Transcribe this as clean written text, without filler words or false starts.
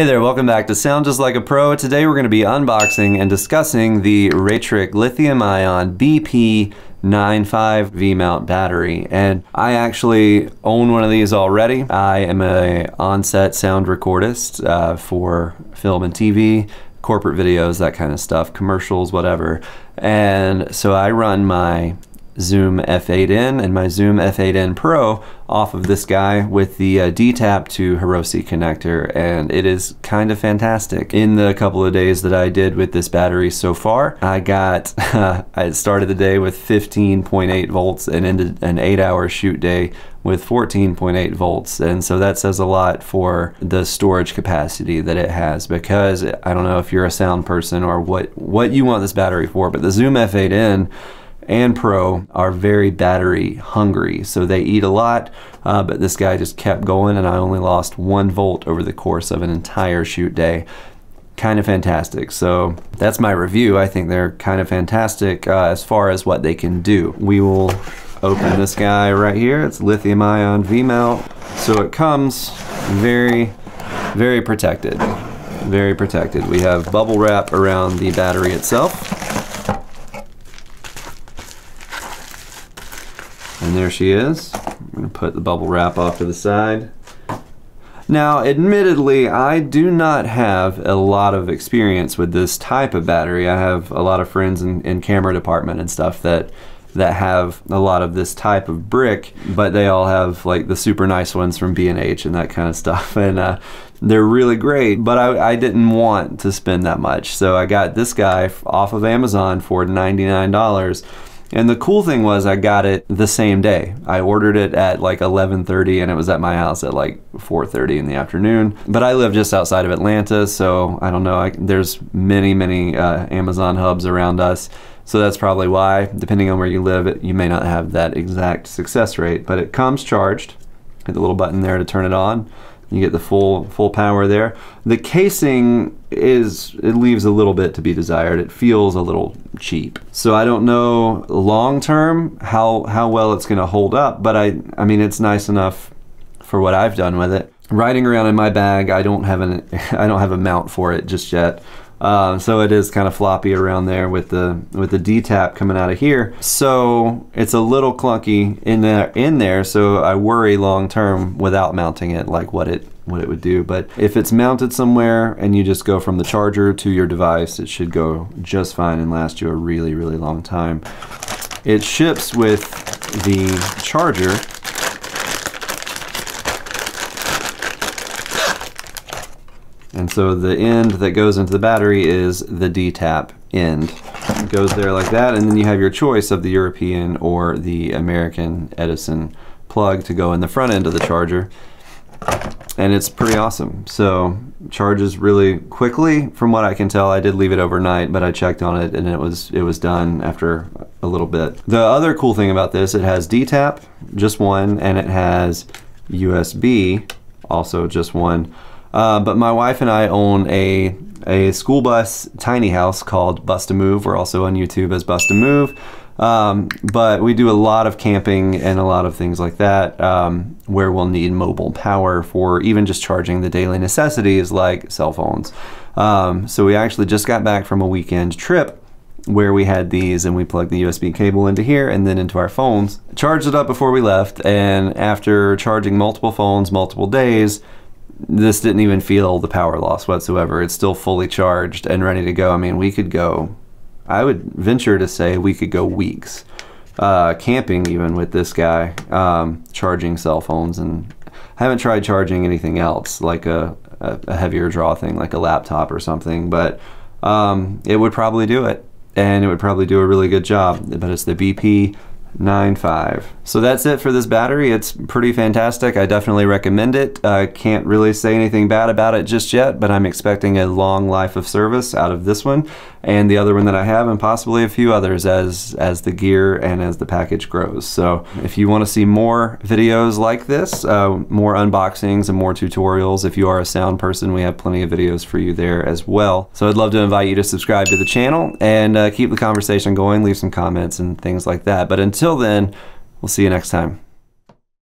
Hey there, welcome back to Sound Just Like a Pro. Today we're going to be unboxing and discussing the Reytric lithium-ion BP95 V-mount battery. And I actually own one of these already. I am a on-set sound recordist for film and TV, corporate videos, that kind of stuff, commercials, whatever. And so I run my Zoom F8n and my Zoom F8n Pro off of this guy with the D-Tap to Hiroshi connector, and it is kind of fantastic. In the couple of days that I did with this battery so far, I got I started the day with 15.8 volts and ended an 8-hour shoot day with 14.8 volts, and so that says a lot for the storage capacity that it has, because I don't know if you're a sound person or what you want this battery for, but the Zoom F8n and Pro are very battery hungry, so they eat a lot, but this guy just kept going, and I only lost 1 volt over the course of an entire shoot day. Kind of fantastic. So that's my review. I think they're kind of fantastic as far as what they can do. We will open this guy right here. It's lithium-ion V-mount, so it comes very, very protected. Very protected. We have bubble wrap around the battery itself. And there she is. I'm going to put the bubble wrap off to the side. Now, admittedly, I do not have a lot of experience with this type of battery. I have a lot of friends in camera department and stuff that have a lot of this type of brick, but they all have like the super nice ones from B&H and that kind of stuff, and they're really great, but I didn't want to spend that much, so I got this guy off of Amazon for $99. And the cool thing was I got it the same day. I ordered it at like 11:30 and it was at my house at like 4:30 in the afternoon. But I live just outside of Atlanta, so I don't know, there's many Amazon hubs around us. So that's probably why, depending on where you live, you may not have that exact success rate. But it comes charged. Hit the little button there to turn it on. You get the full power there. The casing it leaves a little bit to be desired. It feels a little cheap. So I don't know long term how well it's gonna hold up, but I mean it's nice enough for what I've done with it. Riding around in my bag, I don't have a mount for it just yet. So it is kind of floppy around there with the D-Tap coming out of here. So it's a little clunky in there, so I worry long term without mounting it, like what it would do. But if it's mounted somewhere and you just go from the charger to your device, it should go just fine and last you a really, really long time. It ships with the charger. And so the end that goes into the battery is the D-Tap end. It goes there like that, and then you have your choice of the European or the American Edison plug to go in the front end of the charger. And it's pretty awesome. So charges really quickly from what I can tell. I did leave it overnight, but I checked on it and it was done after a little bit. The other cool thing about this, it has D-Tap, just one, and it has USB, also just one. But my wife and I own a school bus tiny house called Bust-A-Move. We're also on YouTube as Bust-A-Move. But we do a lot of camping and a lot of things like that where we'll need mobile power for even just charging the daily necessities like cell phones. So we actually just got back from a weekend trip where we had these, and we plugged the USB cable into here and then into our phones. Charged it up before we left, and after charging multiple phones multiple days, this didn't even feel the power loss whatsoever. It's still fully charged and ready to go. I mean, we could go, I would venture to say we could go weeks camping even with this guy, charging cell phones. And I haven't tried charging anything else, like a heavier draw thing, like a laptop or something, but it would probably do it. And it would probably do a really good job, but it's the BP95. So that's it for this battery. It's pretty fantastic. I definitely recommend it. Can't really say anything bad about it just yet, but I'm expecting a long life of service out of this one and the other one that I have, and possibly a few others as the gear and as the package grows. So if you want to see more videos like this, more unboxings and more tutorials, if you are a sound person, we have plenty of videos for you there as well. So I'd love to invite you to subscribe to the channel and keep the conversation going, leave some comments and things like that. But until then, we'll see you next time.